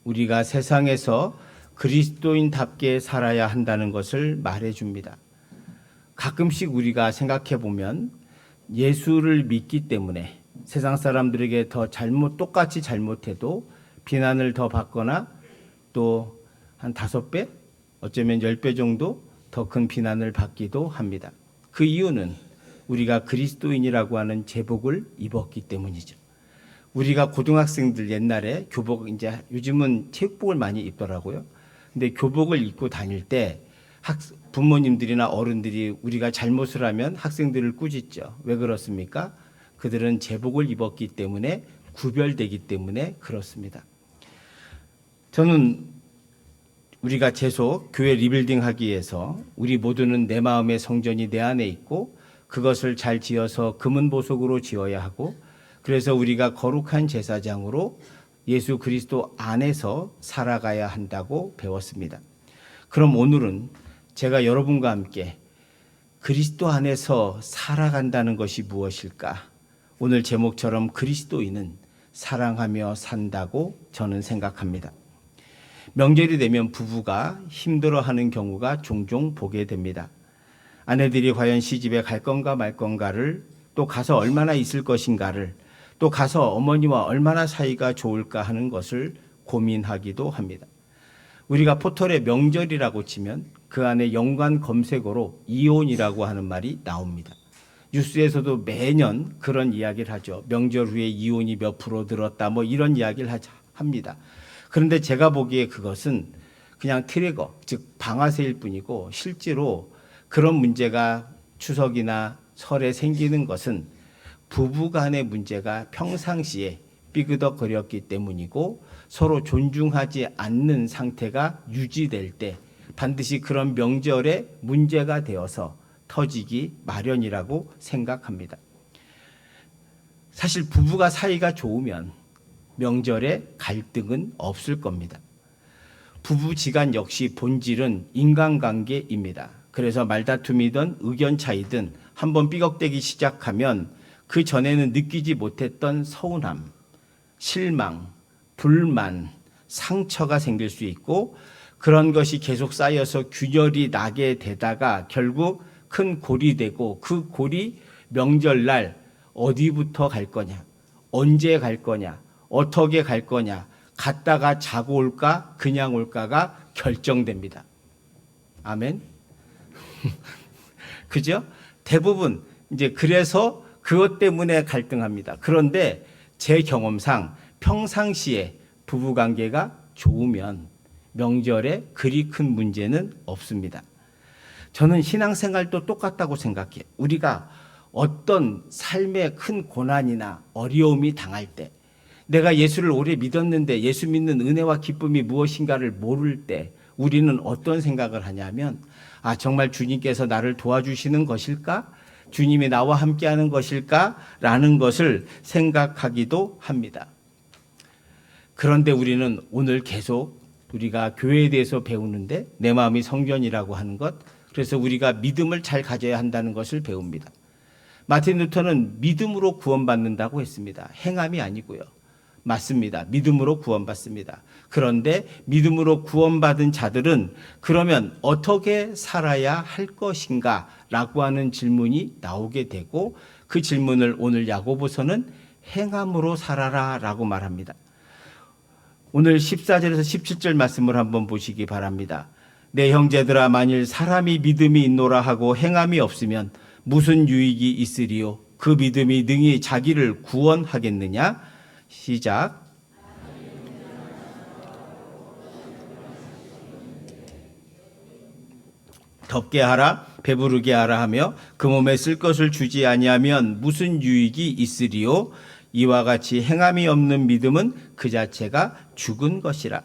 우리가 세상에서 그리스도인답게 살아야 한다는 것을 말해줍니다. 가끔씩 우리가 생각해 보면 예수를 믿기 때문에 세상 사람들에게 더 똑같이 잘못해도 비난을 더 받거나 또 한 5배, 어쩌면 10배 정도 더 큰 비난을 받기도 합니다. 그 이유는 우리가 그리스도인이라고 하는 제복을 입었기 때문이죠. 우리가 고등학생들 옛날에 교복, 이제 요즘은 체육복을 많이 입더라고요. 근데 교복을 입고 다닐 때 부모님들이나 어른들이 우리가 잘못을 하면 학생들을 꾸짖죠. 왜 그렇습니까? 그들은 제복을 입었기 때문에 구별되기 때문에 그렇습니다. 저는 우리가 계속 교회 리빌딩 하기 위해서 우리 모두는 내 마음의 성전이 내 안에 있고 그것을 잘 지어서 금은 보석으로 지어야 하고 그래서 우리가 거룩한 제사장으로 예수 그리스도 안에서 살아가야 한다고 배웠습니다. 그럼 오늘은 제가 여러분과 함께 그리스도 안에서 살아간다는 것이 무엇일까? 오늘 제목처럼 그리스도인은 사랑하며 산다고 저는 생각합니다. 명절이 되면 부부가 힘들어하는 경우가 종종 보게 됩니다. 아내들이 과연 시집에 갈 건가 말 건가를, 또 가서 얼마나 있을 것인가를, 또 가서 어머니와 얼마나 사이가 좋을까 하는 것을 고민하기도 합니다. 우리가 포털에 명절이라고 치면 그 안에 연관 검색어로 이혼이라고 하는 말이 나옵니다. 뉴스에서도 매년 그런 이야기를 하죠. 명절 후에 이혼이 몇 프로 늘었다 뭐 이런 이야기를 합니다. 그런데 제가 보기에 그것은 그냥 트리거, 즉 방아쇠일 뿐이고 실제로 그런 문제가 추석이나 설에 생기는 것은 부부 간의 문제가 평상시에 삐그덕거렸기 때문이고 서로 존중하지 않는 상태가 유지될 때 반드시 그런 명절에 문제가 되어서 터지기 마련이라고 생각합니다. 사실 부부가 사이가 좋으면 명절에 갈등은 없을 겁니다. 부부지간 역시 본질은 인간관계입니다. 그래서 말다툼이든 의견 차이든 한번 삐걱대기 시작하면 그 전에는 느끼지 못했던 서운함, 실망, 불만, 상처가 생길 수 있고 그런 것이 계속 쌓여서 균열이 나게 되다가 결국 큰 골이 되고 그 골이 명절날 어디부터 갈 거냐, 언제 갈 거냐, 어떻게 갈 거냐, 갔다가 자고 올까, 그냥 올까가 결정됩니다. 아멘? 그죠? 대부분 이제 그래서 그것 때문에 갈등합니다. 그런데 제 경험상 평상시에 부부관계가 좋으면 명절에 그리 큰 문제는 없습니다. 저는 신앙생활도 똑같다고 생각해요. 우리가 어떤 삶의 큰 고난이나 어려움이 당할 때 내가 예수를 오래 믿었는데 예수 믿는 은혜와 기쁨이 무엇인가를 모를 때 우리는 어떤 생각을 하냐면 정말 주님께서 나를 도와주시는 것일까? 주님이 나와 함께하는 것일까? 라는 것을 생각하기도 합니다. 그런데 우리는 오늘 계속 우리가 교회에 대해서 배우는데 내 마음이 성전이라고 하는 것, 그래서 우리가 믿음을 잘 가져야 한다는 것을 배웁니다. 마틴 루터는 믿음으로 구원받는다고 했습니다. 행함이 아니고요. 맞습니다. 믿음으로 구원받습니다. 그런데 믿음으로 구원받은 자들은 그러면 어떻게 살아야 할 것인가 라고 하는 질문이 나오게 되고 그 질문을 오늘 야고보서는 행함으로 살아라 라고 말합니다. 오늘 14절에서 17절 말씀을 한번 보시기 바랍니다. 내 형제들아 만일 사람이 믿음이 있노라 하고 행함이 없으면 무슨 유익이 있으리요? 그 믿음이 능히 자기를 구원하겠느냐? 시작. 덥게 하라 배부르게 하라 하며 그 몸에 쓸 것을 주지 아니하면 무슨 유익이 있으리요? 이와 같이 행함이 없는 믿음은 그 자체가 죽은 것이라.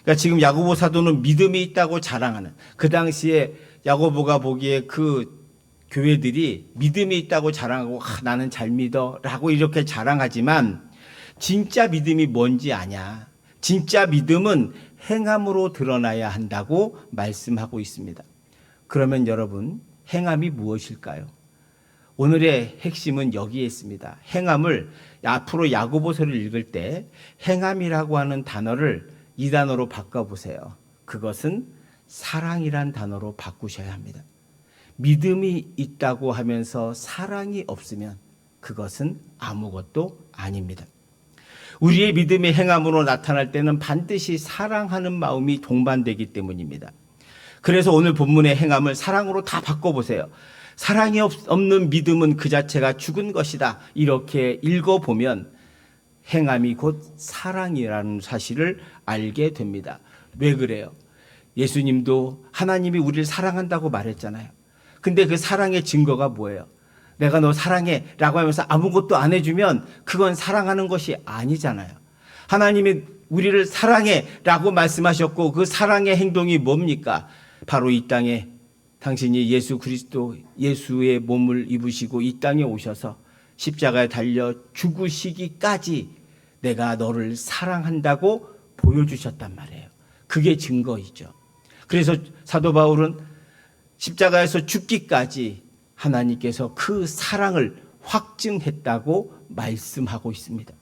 그러니까 지금 야고보 사도는 믿음이 있다고 자랑하는, 그 당시에 야고보가 보기에 그 교회들이 믿음이 있다고 자랑하고 나는 잘 믿어 라고 이렇게 자랑하지만 진짜 믿음이 뭔지 아냐. 진짜 믿음은 행함으로 드러나야 한다고 말씀하고 있습니다. 그러면 여러분, 행함이 무엇일까요? 오늘의 핵심은 여기에 있습니다. 행함을 앞으로 야고보서를 읽을 때 행함이라고 하는 단어를 이 단어로 바꿔보세요. 그것은 사랑이란 단어로 바꾸셔야 합니다. 믿음이 있다고 하면서 사랑이 없으면 그것은 아무것도 아닙니다. 우리의 믿음의 행함으로 나타날 때는 반드시 사랑하는 마음이 동반되기 때문입니다. 그래서 오늘 본문의 행함을 사랑으로 다 바꿔보세요. 사랑이 없는 믿음은 그 자체가 죽은 것이다. 이렇게 읽어보면 행함이 곧 사랑이라는 사실을 알게 됩니다. 왜 그래요? 예수님도 하나님이 우리를 사랑한다고 말했잖아요. 근데 그 사랑의 증거가 뭐예요? 내가 너 사랑해 라고 하면서 아무것도 안 해주면 그건 사랑하는 것이 아니잖아요. 하나님이 우리를 사랑해 라고 말씀하셨고 그 사랑의 행동이 뭡니까? 바로 이 땅에 당신이 예수 그리스도 예수의 몸을 입으시고 이 땅에 오셔서 십자가에 달려 죽으시기까지 내가 너를 사랑한다고 보여주셨단 말이에요. 그게 증거이죠. 그래서 사도 바울은 십자가에서 죽기까지 하나님께서 그 사랑을 확증했다고 말씀하고 있습니다.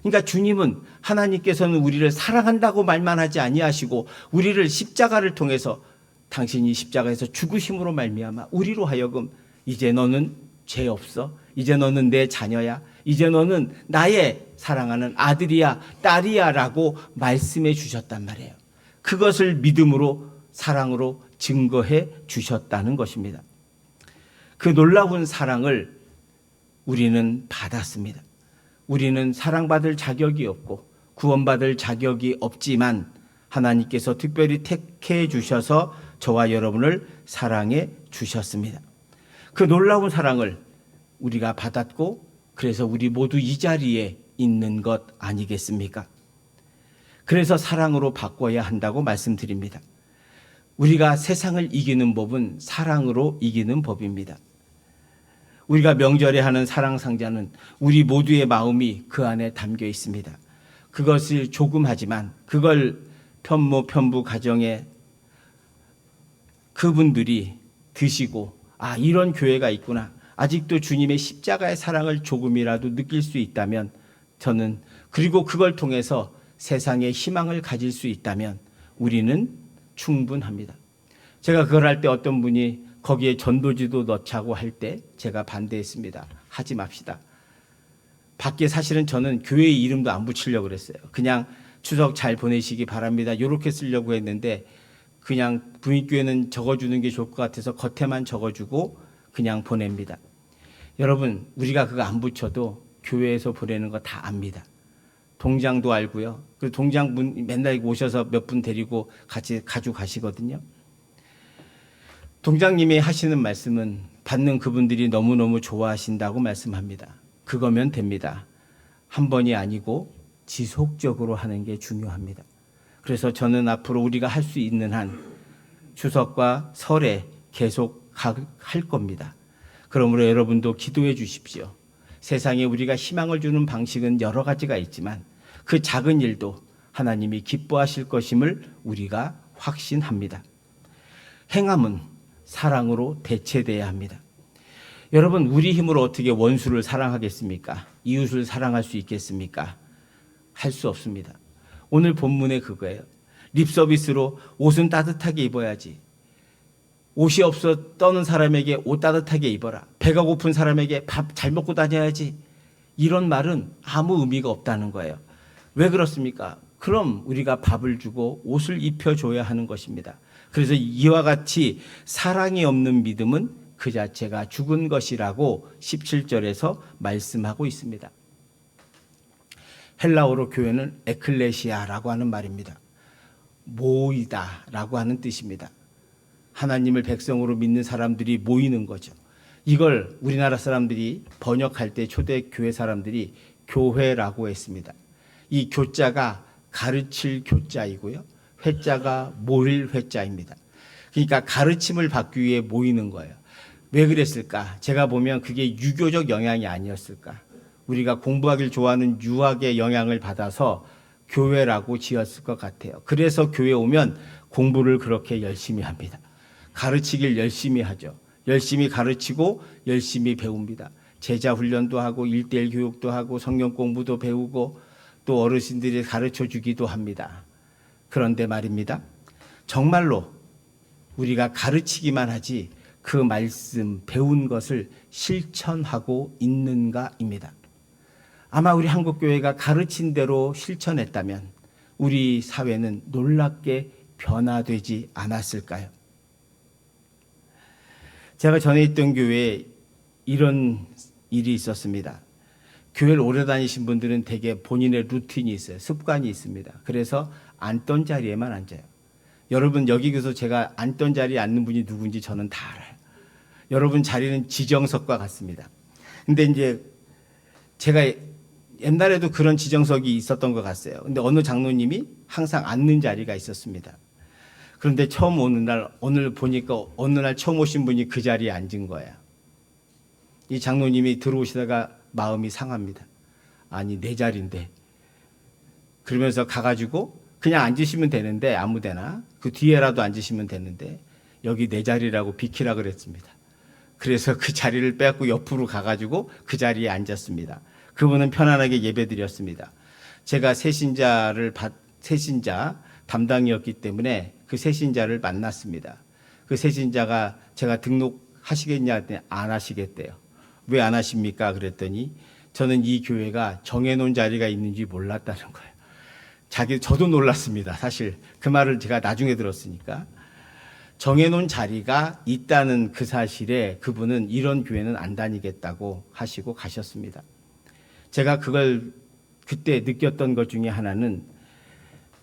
그러니까 주님은 하나님께서는 우리를 사랑한다고 말만 하지 아니하시고 우리를 십자가를 통해서 당신이 십자가에서 죽으심으로 말미암아 우리로 하여금 이제 너는 죄 없어. 이제 너는 내 자녀야. 이제 너는 나의 사랑하는 아들이야, 딸이야 라고 말씀해 주셨단 말이에요. 그것을 믿음으로 사랑으로 증거해 주셨다는 것입니다. 그 놀라운 사랑을 우리는 받았습니다. 우리는 사랑받을 자격이 없고 구원받을 자격이 없지만 하나님께서 특별히 택해 주셔서 저와 여러분을 사랑해 주셨습니다. 그 놀라운 사랑을 우리가 받았고 그래서 우리 모두 이 자리에 있는 것 아니겠습니까? 그래서 사랑으로 바꿔야 한다고 말씀드립니다. 우리가 세상을 이기는 법은 사랑으로 이기는 법입니다. 우리가 명절에 하는 사랑 상자는 우리 모두의 마음이 그 안에 담겨 있습니다. 그것을 조금 하지만 그걸 편부 가정에 그분들이 드시고 이런 교회가 있구나. 아직도 주님의 십자가의 사랑을 조금이라도 느낄 수 있다면 저는 그리고 그걸 통해서 세상에 희망을 가질 수 있다면 우리는 충분합니다. 제가 그걸 할 때 어떤 분이 거기에 전도지도 넣자고 할 때 제가 반대했습니다. 하지 맙시다. 밖에 사실은 저는 교회 이름도 안 붙이려고 그랬어요. 그냥 추석 잘 보내시기 바랍니다. 이렇게 쓰려고 했는데 그냥 부인교회는 적어주는 게 좋을 것 같아서 겉에만 적어주고 그냥 보냅니다. 여러분 우리가 그거 안 붙여도 교회에서 보내는 거 다 압니다. 동장도 알고요. 그 동장 분 맨날 오셔서 몇 분 데리고 같이 가져가시거든요. 동장님이 하시는 말씀은 받는 그분들이 너무너무 좋아하신다고 말씀합니다. 그거면 됩니다. 한 번이 아니고 지속적으로 하는 게 중요합니다. 그래서 저는 앞으로 우리가 할 수 있는 한 추석과 설에 계속 할 겁니다. 그러므로 여러분도 기도해 주십시오. 세상에 우리가 희망을 주는 방식은 여러 가지가 있지만 그 작은 일도 하나님이 기뻐하실 것임을 우리가 확신합니다. 행함은 사랑으로 대체돼야 합니다. 여러분 우리 힘으로 어떻게 원수를 사랑하겠습니까? 이웃을 사랑할 수 있겠습니까? 할 수 없습니다. 오늘 본문에 그거예요. 립서비스로 옷은 따뜻하게 입어야지. 옷이 없어 떠는 사람에게 옷 따뜻하게 입어라. 배가 고픈 사람에게 밥 잘 먹고 다녀야지. 이런 말은 아무 의미가 없다는 거예요. 왜 그렇습니까? 그럼 우리가 밥을 주고 옷을 입혀줘야 하는 것입니다. 그래서 이와 같이 사랑이 없는 믿음은 그 자체가 죽은 것이라고 17절에서 말씀하고 있습니다. 헬라어로 교회는 에클레시아라고 하는 말입니다. 모이다라고 하는 뜻입니다. 하나님을 백성으로 믿는 사람들이 모이는 거죠. 이걸 우리나라 사람들이 번역할 때 초대교회 사람들이 교회라고 했습니다. 이 교자가 가르칠 교자이고요. 회자가 모일 회자입니다. 그러니까 가르침을 받기 위해 모이는 거예요. 왜 그랬을까? 제가 보면 그게 유교적 영향이 아니었을까? 우리가 공부하기를 좋아하는 유학의 영향을 받아서 교회라고 지었을 것 같아요. 그래서 교회 오면 공부를 그렇게 열심히 합니다. 가르치길 열심히 하죠. 열심히 가르치고 열심히 배웁니다. 제자 훈련도 하고 1:1 교육도 하고 성경 공부도 배우고 또 어르신들이 가르쳐 주기도 합니다. 그런데 말입니다. 정말로 우리가 가르치기만 하지 그 말씀 배운 것을 실천하고 있는가입니다. 아마 우리 한국교회가 가르친 대로 실천했다면 우리 사회는 놀랍게 변화되지 않았을까요? 제가 전에 있던 교회에 이런 일이 있었습니다. 교회를 오래 다니신 분들은 대개 본인의 루틴이 있어요. 습관이 있습니다. 그래서 앉던 자리에만 앉아요. 여러분 여기서 제가 앉던 자리에 앉는 분이 누군지 저는 다 알아요. 여러분 자리는 지정석과 같습니다. 근데 이제 제가 옛날에도 그런 지정석이 있었던 것 같아요. 근데 어느 장로님이 항상 앉는 자리가 있었습니다. 그런데 처음 오는 날, 오늘 보니까 어느 날 처음 오신 분이 그 자리에 앉은 거예요. 이 장로님이 들어오시다가 마음이 상합니다. 아니 내 자리인데. 그러면서 가가지고 그냥 앉으시면 되는데 아무데나 그 뒤에라도 앉으시면 되는데 여기 내 자리라고 비키라 그랬습니다. 그래서 그 자리를 빼고 옆으로 가가지고 그 자리에 앉았습니다. 그분은 편안하게 예배드렸습니다. 제가 새신자 담당이었기 때문에 그 새신자를 만났습니다. 그 새신자가 제가 등록하시겠냐 했더니 안 하시겠대요. 왜 안 하십니까? 그랬더니 저는 이 교회가 정해놓은 자리가 있는지 몰랐다는 거예요. 저도 놀랐습니다. 사실 그 말을 제가 나중에 들었으니까. 정해놓은 자리가 있다는 그 사실에 그분은 이런 교회는 안 다니겠다고 하시고 가셨습니다. 제가 그걸 그때 느꼈던 것 중에 하나는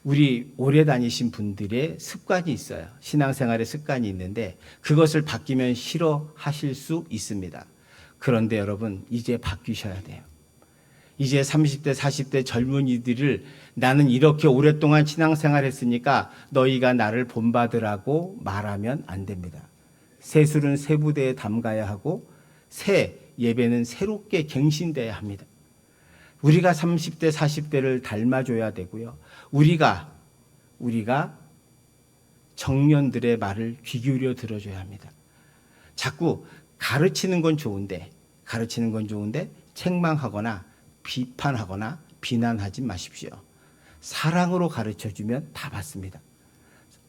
우리 오래 다니신 분들의 습관이 있어요. 신앙생활의 습관이 있는데 그것을 바뀌면 싫어하실 수 있습니다. 그런데 여러분 이제 바뀌셔야 돼요. 이제 30대 40대 젊은이들을 나는 이렇게 오랫동안 신앙생활 했으니까 너희가 나를 본받으라고 말하면 안 됩니다. 새 술은 새 부대에 담가야 하고 새 예배는 새롭게 갱신돼야 합니다. 우리가 30대 40대를 닮아줘야 되고요. 우리가 청년들의 말을 귀 기울여 들어줘야 합니다. 자꾸 가르치는 건 좋은데 책망하거나 비판하거나 비난하지 마십시오. 사랑으로 가르쳐주면 다 받습니다.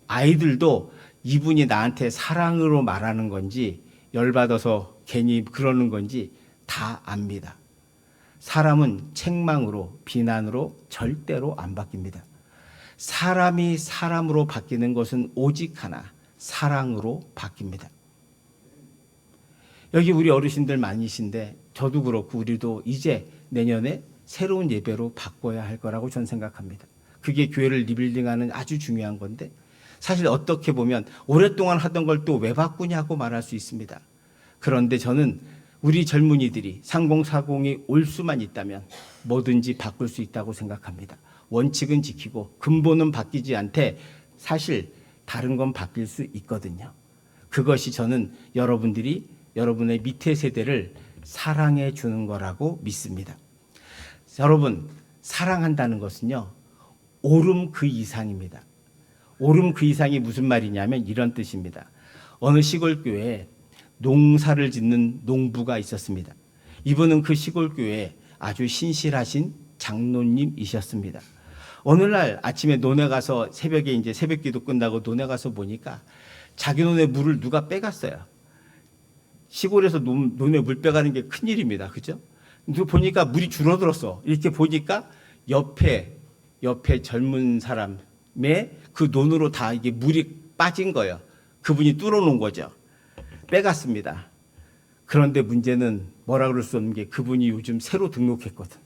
아이들도 이분이 나한테 사랑으로 말하는 건지 열받아서 괜히 그러는 건지 다 압니다. 사람은 책망으로 비난으로 절대로 안 바뀝니다. 사람이 사람으로 바뀌는 것은 오직 하나, 사랑으로 바뀝니다. 여기 우리 어르신들 많으신데 저도 그렇고 우리도 이제 내년에 새로운 예배로 바꿔야 할 거라고 저는 생각합니다. 그게 교회를 리빌딩하는 아주 중요한 건데 사실 어떻게 보면 오랫동안 하던 걸 또 왜 바꾸냐고 말할 수 있습니다. 그런데 저는 우리 젊은이들이 3040이 올 수만 있다면 뭐든지 바꿀 수 있다고 생각합니다. 원칙은 지키고 근본은 바뀌지 않되 사실 다른 건 바뀔 수 있거든요. 그것이 저는 여러분의 밑에 세대를 사랑해 주는 거라고 믿습니다. 여러분, 사랑한다는 것은요, 오름 그 이상입니다. 오름 그 이상이 무슨 말이냐면 이런 뜻입니다. 어느 시골 교회에 농사를 짓는 농부가 있었습니다. 이분은 그 시골 교회에 아주 신실하신 장로님이셨습니다. 어느 날 아침에 논에 가서 새벽에 이제 새벽기도 끝나고 논에 가서 보니까 자기 논에 물을 누가 빼갔어요. 시골에서 논에 물 빼가는 게 큰일입니다. 그죠? 보니까 물이 줄어들었어. 이렇게 보니까 옆에 젊은 사람의 그 논으로 다 이게 물이 빠진 거예요. 그분이 뚫어놓은 거죠. 빼갔습니다. 그런데 문제는 뭐라 그럴 수 없는 게 그분이 요즘 새로 등록했거든.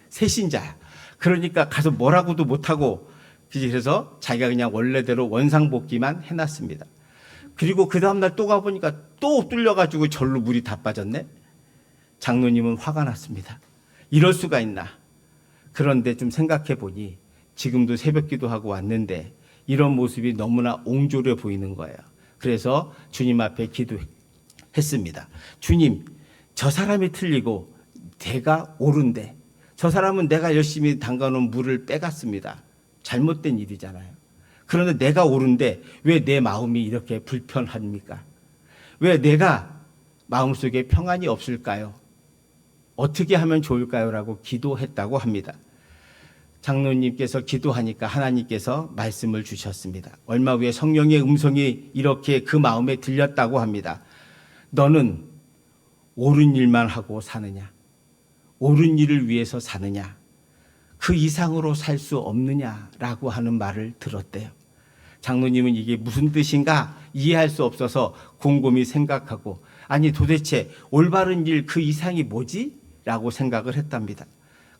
새신자야. 그러니까 가서 뭐라고도 못하고 그래서 자기가 그냥 원래대로 원상복귀만 해놨습니다. 그리고 그 다음날 또 가보니까 또 뚫려가지고 절로 물이 다 빠졌네. 장로님은 화가 났습니다. 이럴 수가 있나. 그런데 좀 생각해 보니 지금도 새벽기도 하고 왔는데 이런 모습이 너무나 옹졸해 보이는 거예요. 그래서 주님 앞에 기도했습니다. 주님, 저 사람이 틀리고 내가 옳은데 저 사람은 내가 열심히 담가놓은 물을 빼갔습니다. 잘못된 일이잖아요. 그런데 내가 옳은데 왜 내 마음이 이렇게 불편합니까? 왜 내가 마음속에 평안이 없을까요? 어떻게 하면 좋을까요? 라고 기도했다고 합니다. 장로님께서 기도하니까 하나님께서 말씀을 주셨습니다. 얼마 후에 성령의 음성이 이렇게 그 마음에 들렸다고 합니다. 너는 옳은 일만 하고 사느냐? 옳은 일을 위해서 사느냐? 그 이상으로 살 수 없느냐라고 하는 말을 들었대요. 장로님은 이게 무슨 뜻인가 이해할 수 없어서 곰곰이 생각하고, 아니 도대체 올바른 일 그 이상이 뭐지? 라고 생각을 했답니다.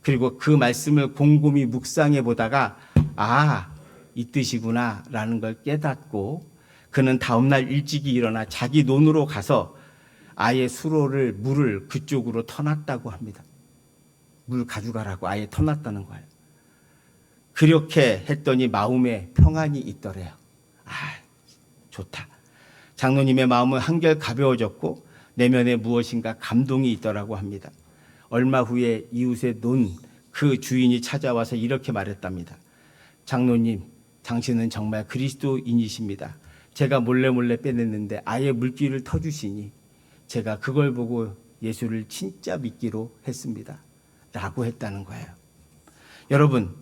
그리고 그 말씀을 곰곰이 묵상해 보다가 이 뜻이구나 라는 걸 깨닫고, 그는 다음날 일찍이 일어나 자기 논으로 가서 아예 수로를 물을 그쪽으로 터놨다고 합니다. 물 가져가라고 아예 터놨다는 거예요. 그렇게 했더니 마음에 평안이 있더래요. 좋다. 장로님의 마음은 한결 가벼워졌고 내면에 무엇인가 감동이 있더라고 합니다. 얼마 후에 이웃의 논 그 주인이 찾아와서 이렇게 말했답니다. 장로님, 당신은 정말 그리스도인이십니다. 제가 몰래 빼냈는데 아예 물기를 터주시니 제가 그걸 보고 예수를 진짜 믿기로 했습니다. 라고 했다는 거예요. 여러분,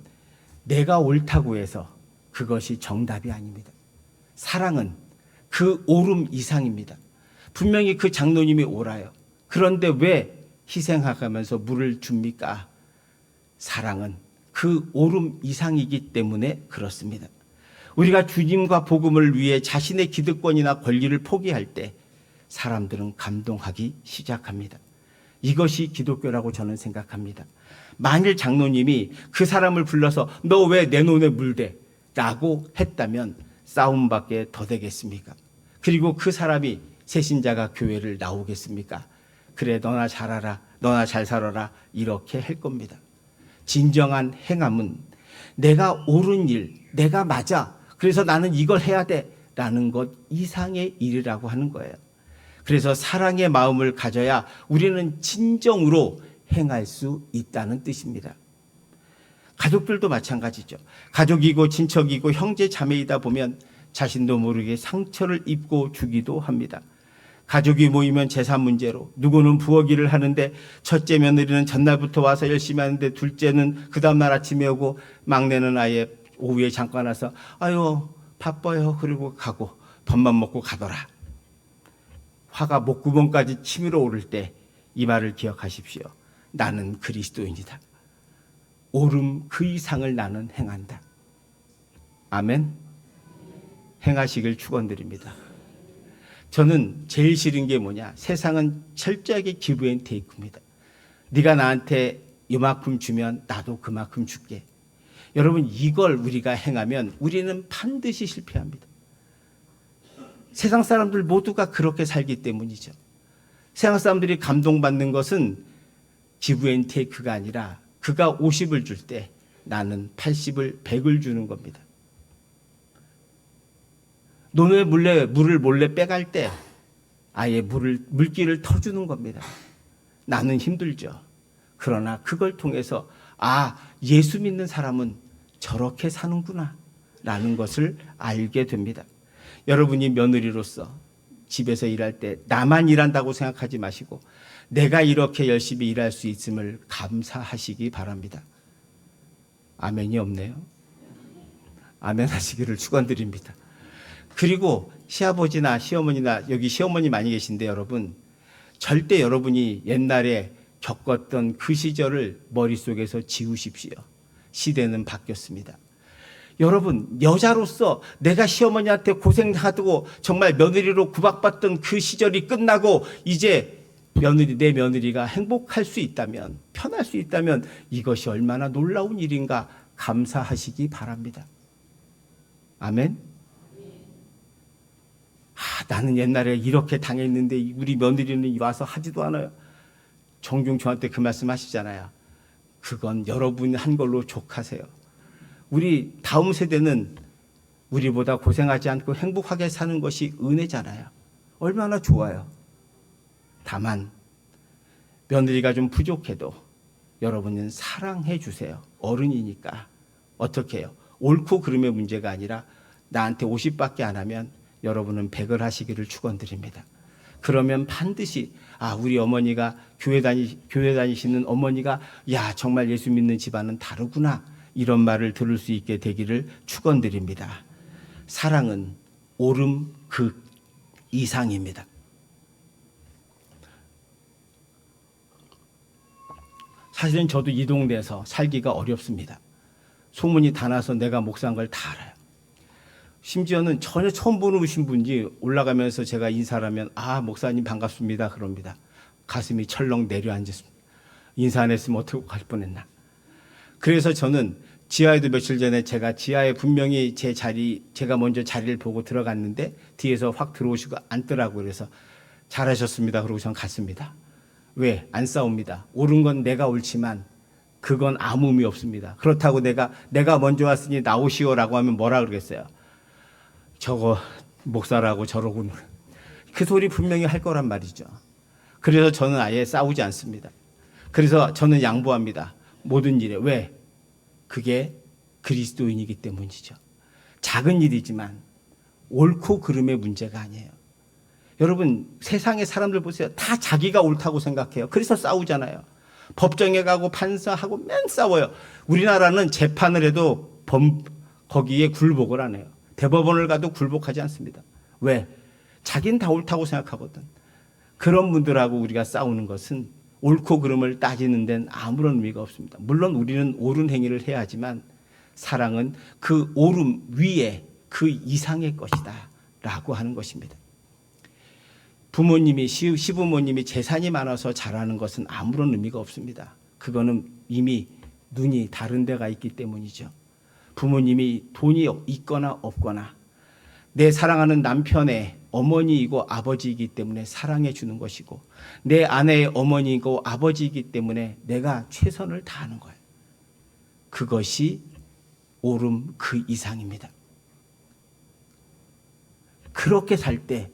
내가 옳다고 해서 그것이 정답이 아닙니다. 사랑은 그 옳음 이상입니다. 분명히 그 장로님이 옳아요. 그런데 왜 희생하면서 물을 줍니까? 사랑은 그 옳음 이상이기 때문에 그렇습니다. 우리가 주님과 복음을 위해 자신의 기득권이나 권리를 포기할 때 사람들은 감동하기 시작합니다. 이것이 기독교라고 저는 생각합니다. 만일 장로님이 그 사람을 불러서 너 왜 내 논에 물대? 라고 했다면 싸움밖에 더 되겠습니까? 그리고 그 사람이 새신자가 교회를 나오겠습니까? 그래, 너나 잘하라, 너나 잘 살아라, 이렇게 할 겁니다. 진정한 행함은 내가 옳은 일, 내가 맞아, 그래서 나는 이걸 해야 돼 라는 것 이상의 일이라고 하는 거예요. 그래서 사랑의 마음을 가져야 우리는 진정으로 행할 수 있다는 뜻입니다. 가족들도 마찬가지죠. 가족이고 친척이고 형제 자매이다 보면 자신도 모르게 상처를 입고 주기도 합니다. 가족이 모이면 재산 문제로 누구는 부엌일을 하는데 첫째 며느리는 전날부터 와서 열심히 하는데 둘째는 그 다음날 아침에 오고 막내는 아예 오후에 잠깐 와서 아유 바빠요 그리고 가고 밥만 먹고 가더라. 화가 목구멍까지 치밀어 오를 때 이 말을 기억하십시오. 나는 그리스도인이다. 옳음 그 이상을 나는 행한다. 아멘. 행하시길 축원드립니다. 저는 제일 싫은 게 뭐냐? 세상은 철저하게 기브 앤 테이크입니다. 네가 나한테 이만큼 주면 나도 그만큼 줄게. 여러분, 이걸 우리가 행하면 우리는 반드시 실패합니다. 세상 사람들 모두가 그렇게 살기 때문이죠. 세상 사람들이 감동받는 것은 기브 앤 테이크가 아니라 그가 50을 줄 때 나는 80을 100을 주는 겁니다. 논에 물을 몰래 빼갈 때 아예 물기를 터주는 겁니다. 나는 힘들죠. 그러나 그걸 통해서 예수 믿는 사람은 저렇게 사는구나 라는 것을 알게 됩니다. 여러분이 며느리로서 집에서 일할 때 나만 일한다고 생각하지 마시고 내가 이렇게 열심히 일할 수 있음을 감사하시기 바랍니다. 아멘이 없네요. 아멘 하시기를 축원드립니다. 그리고 시아버지나 시어머니나 여기 시어머니 많이 계신데 여러분, 절대 여러분이 옛날에 겪었던 그 시절을 머릿속에서 지우십시오. 시대는 바뀌었습니다. 여러분, 여자로서 내가 시어머니한테 고생하고 정말 며느리로 구박받던 그 시절이 끝나고 이제 내 며느리가 행복할 수 있다면, 편할 수 있다면 이것이 얼마나 놀라운 일인가 감사하시기 바랍니다. 아멘. 나는 옛날에 이렇게 당했는데 우리 며느리는 와서 하지도 않아요. 종종 저한테 그 말씀 하시잖아요. 그건 여러분이 한 걸로 족하세요. 우리 다음 세대는 우리보다 고생하지 않고 행복하게 사는 것이 은혜잖아요. 얼마나 좋아요. 다만 며느리가 좀 부족해도 여러분은 사랑해 주세요. 어른이니까. 어떻게 해요? 옳고 그름의 문제가 아니라 나한테 50밖에 안 하면 여러분은 100을 하시기를 축원드립니다. 그러면 반드시 우리 어머니가 교회 다니시는 어머니가 정말 예수 믿는 집안은 다르구나 이런 말을 들을 수 있게 되기를 축원드립니다. 사랑은 옳음 그 이상입니다. 사실은 저도 이 동네에서 살기가 어렵습니다. 소문이 다 나서 내가 목사인 걸 다 알아요. 심지어는 전혀 처음 보신 분이 올라가면서 제가 인사를 하면 목사님 반갑습니다 그럽니다. 가슴이 철렁 내려앉았습니다. 인사 안 했으면 어떻게 갈 뻔했나. 그래서 저는 지하에도 며칠 전에 제가 지하에 분명히 제가 먼저 자리를 보고 들어갔는데 뒤에서 확 들어오시고 앉더라고요. 그래서 잘하셨습니다 그러고 전 갔습니다. 왜? 안 싸웁니다. 옳은 건 내가 옳지만 그건 아무 의미 없습니다. 그렇다고 내가 먼저 왔으니 나오시오라고 하면 뭐라 그러겠어요? 저거 목사라고 저러고 그 소리 분명히 할 거란 말이죠. 그래서 저는 아예 싸우지 않습니다. 그래서 저는 양보합니다. 모든 일에. 왜? 그게 그리스도인이기 때문이죠. 작은 일이지만 옳고 그름의 문제가 아니에요. 여러분 세상의 사람들 보세요. 다 자기가 옳다고 생각해요. 그래서 싸우잖아요. 법정에 가고 판사하고 맨 싸워요. 우리나라는 재판을 해도 거기에 굴복을 안 해요. 대법원을 가도 굴복하지 않습니다. 왜? 자기는 다 옳다고 생각하거든. 그런 분들하고 우리가 싸우는 것은 옳고 그름을 따지는 데는 아무런 의미가 없습니다. 물론 우리는 옳은 행위를 해야 하지만 사랑은 그 옳음 위에 그 이상의 것이다 라고 하는 것입니다. 부모님이 시부모님이 재산이 많아서 잘하는 것은 아무런 의미가 없습니다. 그거는 이미 눈이 다른 데가 있기 때문이죠. 부모님이 돈이 있거나 없거나 내 사랑하는 남편의 어머니이고 아버지이기 때문에 사랑해 주는 것이고 내 아내의 어머니이고 아버지이기 때문에 내가 최선을 다하는 거예요. 그것이 옳음 그 이상입니다. 그렇게 살 때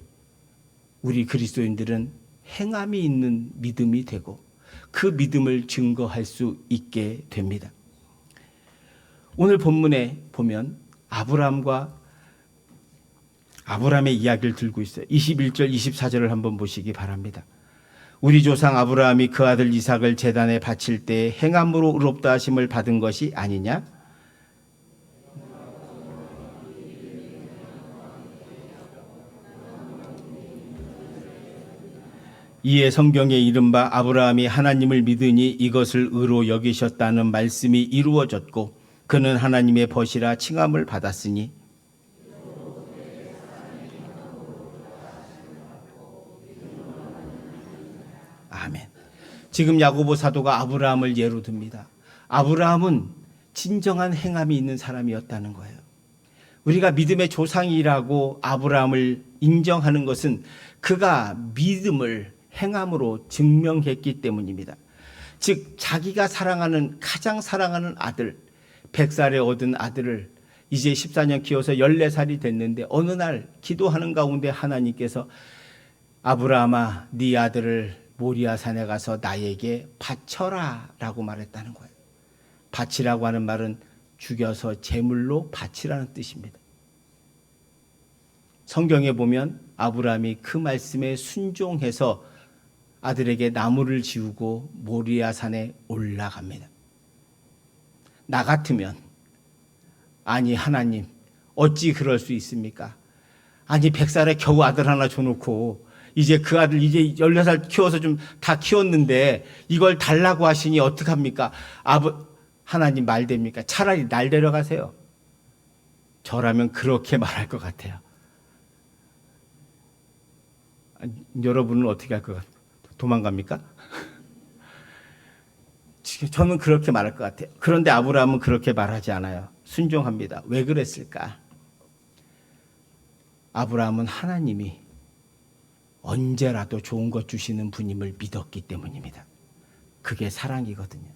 우리 그리스도인들은 행함이 있는 믿음이 되고 그 믿음을 증거할 수 있게 됩니다. 오늘 본문에 보면 아브라함의 이야기를 들고 있어요. 21절 24절을 한번 보시기 바랍니다. 우리 조상 아브라함이 그 아들 이삭을 제단에 바칠 때 행함으로 의롭다 하심을 받은 것이 아니냐? 이에 성경에 이른바 아브라함이 하나님을 믿으니 이것을 의로 여기셨다는 말씀이 이루어졌고 그는 하나님의 벗이라 칭함을 받았으니 아멘. 지금 야고보 사도가 아브라함을 예로 듭니다. 아브라함은 진정한 행함이 있는 사람이었다는 거예요. 우리가 믿음의 조상이라고 아브라함을 인정하는 것은 그가 믿음을 행함으로 증명했기 때문입니다. 즉 자기가 가장 사랑하는 아들 100살에 얻은 아들을 이제 14년 키워서 14살이 됐는데 어느 날 기도하는 가운데 하나님께서 아브라함아 네 아들을 모리아 산에 가서 나에게 바쳐라 라고 말했다는 거예요. 바치라고 하는 말은 죽여서 제물로 바치라는 뜻입니다. 성경에 보면 아브라함이 그 말씀에 순종해서 아들에게 나무를 지우고 모리아 산에 올라갑니다. 나 같으면 아니 하나님 어찌 그럴 수 있습니까? 아니 100살에 겨우 아들 하나 줘놓고 이제 그 아들 이제 14살 키워서 좀 다 키웠는데 이걸 달라고 하시니 어떡합니까? 하나님 말 됩니까? 차라리 날 데려가세요. 저라면 그렇게 말할 것 같아요. 여러분은 어떻게 할 것 같아요? 도망갑니까? 저는 그렇게 말할 것 같아요. 그런데 아브라함은 그렇게 말하지 않아요. 순종합니다. 왜 그랬을까? 아브라함은 하나님이 언제라도 좋은 것 주시는 분임을 믿었기 때문입니다. 그게 사랑이거든요.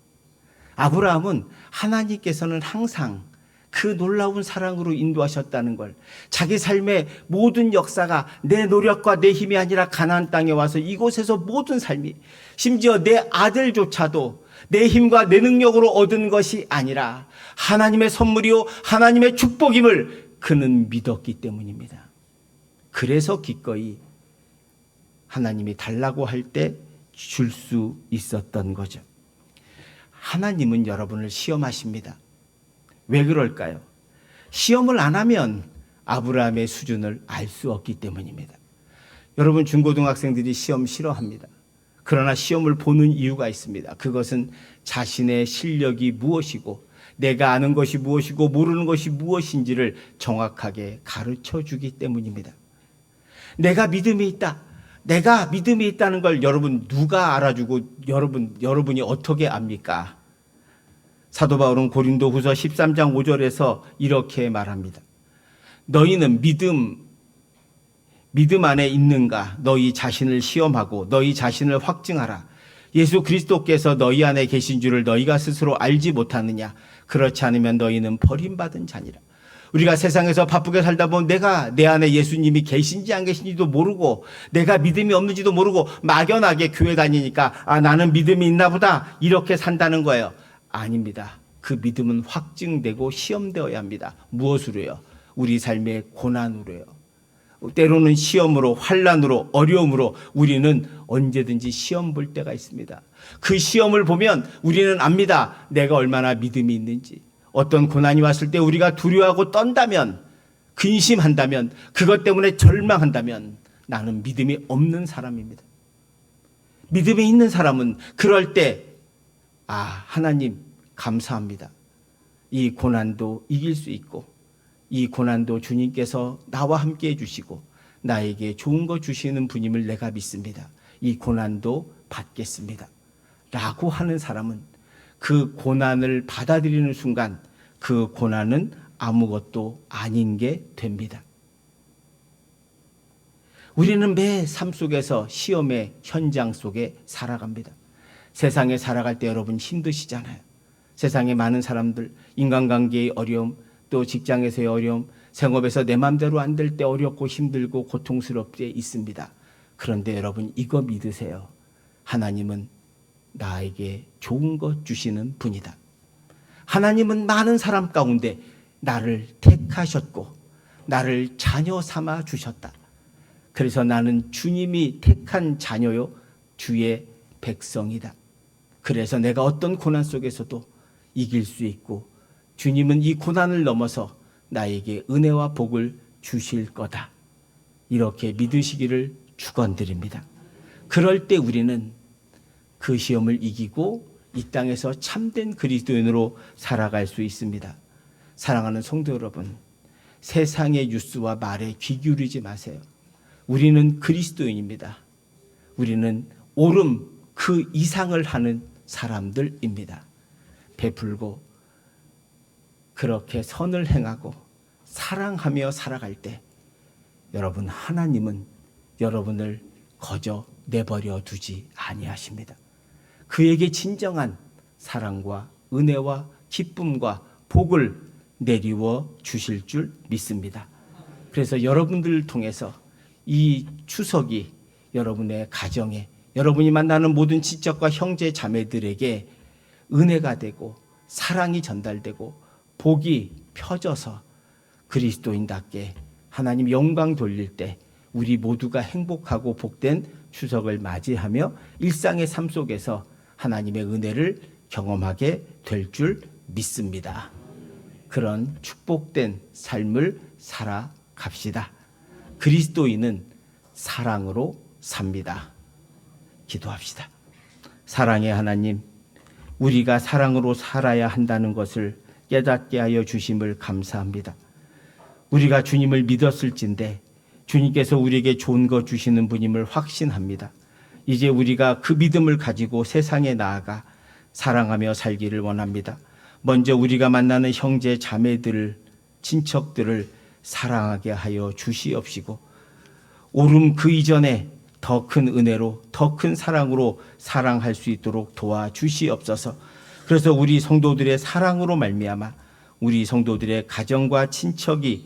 아브라함은 하나님께서는 항상 그 놀라운 사랑으로 인도하셨다는 걸, 자기 삶의 모든 역사가 내 노력과 내 힘이 아니라 가나안 땅에 와서 이곳에서 모든 삶이, 심지어 내 아들조차도 내 힘과 내 능력으로 얻은 것이 아니라 하나님의 선물이요 하나님의 축복임을 그는 믿었기 때문입니다. 그래서 기꺼이 하나님이 달라고 할 때 줄 수 있었던 거죠. 하나님은 여러분을 시험하십니다. 왜 그럴까요? 시험을 안 하면 아브라함의 수준을 알 수 없기 때문입니다. 여러분, 중고등학생들이 시험 싫어합니다. 그러나 시험을 보는 이유가 있습니다. 그것은 자신의 실력이 무엇이고 내가 아는 것이 무엇이고 모르는 것이 무엇인지를 정확하게 가르쳐 주기 때문입니다. 내가 믿음이 있다. 내가 믿음이 있다는 걸 여러분 누가 알아주고 여러분이 어떻게 압니까? 사도 바울은 고린도후서 13장 5절에서 이렇게 말합니다. 너희는 믿음 안에 있는가? 너희 자신을 시험하고 너희 자신을 확증하라. 예수 그리스도께서 너희 안에 계신 줄을 너희가 스스로 알지 못하느냐? 그렇지 않으면 너희는 버림받은 자니라. 우리가 세상에서 바쁘게 살다 보면 내가 내 안에 예수님이 계신지 안 계신지도 모르고 내가 믿음이 없는지도 모르고 막연하게 교회 다니니까 나는 믿음이 있나 보다 이렇게 산다는 거예요. 아닙니다. 그 믿음은 확증되고 시험되어야 합니다. 무엇으로요? 우리 삶의 고난으로요. 때로는 시험으로, 환난으로, 어려움으로 우리는 언제든지 시험 볼 때가 있습니다. 그 시험을 보면 우리는 압니다. 내가 얼마나 믿음이 있는지. 어떤 고난이 왔을 때 우리가 두려워하고 떤다면, 근심한다면, 그것 때문에 절망한다면 나는 믿음이 없는 사람입니다. 믿음이 있는 사람은 그럴 때 하나님 감사합니다. 이 고난도 이길 수 있고 이 고난도 주님께서 나와 함께 해주시고 나에게 좋은 거 주시는 분임을 내가 믿습니다. 이 고난도 받겠습니다. 라고 하는 사람은 그 고난을 받아들이는 순간 그 고난은 아무것도 아닌 게 됩니다. 우리는 매 삶 속에서 시험의 현장 속에 살아갑니다. 세상에 살아갈 때 여러분 힘드시잖아요. 세상에 많은 사람들, 인간관계의 어려움, 또 직장에서의 어려움, 생업에서 내 마음대로 안 될 때 어렵고 힘들고 고통스럽게 있습니다. 그런데 여러분 이거 믿으세요. 하나님은 나에게 좋은 것 주시는 분이다. 하나님은 많은 사람 가운데 나를 택하셨고 나를 자녀 삼아 주셨다. 그래서 나는 주님이 택한 자녀요, 주의 백성이다. 그래서 내가 어떤 고난 속에서도 이길 수 있고 주님은 이 고난을 넘어서 나에게 은혜와 복을 주실 거다. 이렇게 믿으시기를 축원드립니다. 그럴 때 우리는 그 시험을 이기고 이 땅에서 참된 그리스도인으로 살아갈 수 있습니다. 사랑하는 성도 여러분, 세상의 뉴스와 말에 귀 기울이지 마세요. 우리는 그리스도인입니다. 우리는 옳음 그 이상을 하는 사람들입니다. 베풀고 그렇게 선을 행하고 사랑하며 살아갈 때 여러분 하나님은 여러분을 거저 내버려 두지 아니하십니다. 그에게 진정한 사랑과 은혜와 기쁨과 복을 내리워 주실 줄 믿습니다. 그래서 여러분들을 통해서 이 추석이 여러분의 가정에 여러분이 만나는 모든 친척과 형제 자매들에게 은혜가 되고 사랑이 전달되고 복이 펴져서 그리스도인답게 하나님 영광 돌릴 때 우리 모두가 행복하고 복된 추석을 맞이하며 일상의 삶 속에서 하나님의 은혜를 경험하게 될 줄 믿습니다. 그런 축복된 삶을 살아갑시다. 그리스도인은 사랑으로 삽니다. 기도합시다. 사랑의 하나님, 우리가 사랑으로 살아야 한다는 것을 깨닫게 하여 주심을 감사합니다. 우리가 주님을 믿었을진데 주님께서 우리에게 좋은 것 주시는 분임을 확신합니다. 이제 우리가 그 믿음을 가지고 세상에 나아가 사랑하며 살기를 원합니다. 먼저 우리가 만나는 형제 자매들을, 친척들을 사랑하게 하여 주시옵시고 오름 그 이전에 더 큰 은혜로 더 큰 사랑으로 사랑할 수 있도록 도와주시옵소서. 그래서 우리 성도들의 사랑으로 말미암아 우리 성도들의 가정과 친척이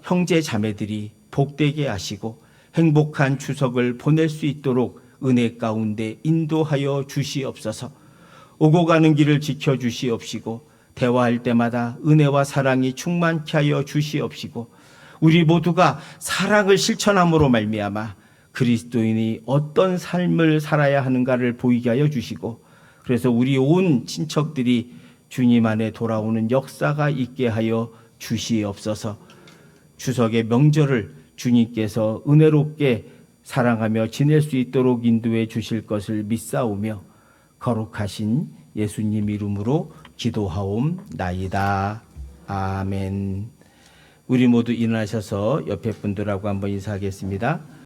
형제 자매들이 복되게 하시고 행복한 추석을 보낼 수 있도록 은혜 가운데 인도하여 주시옵소서. 오고 가는 길을 지켜주시옵시고 대화할 때마다 은혜와 사랑이 충만케 하여 주시옵시고 우리 모두가 사랑을 실천함으로 말미암아 그리스도인이 어떤 삶을 살아야 하는가를 보이게 하여 주시고 그래서 우리 온 친척들이 주님 안에 돌아오는 역사가 있게 하여 주시옵소서. 추석의 명절을 주님께서 은혜롭게 사랑하며 지낼 수 있도록 인도해 주실 것을 믿사오며 거룩하신 예수님 이름으로 기도하옵나이다. 아멘. 우리 모두 일어나셔서 옆에 분들하고 한번 인사하겠습니다.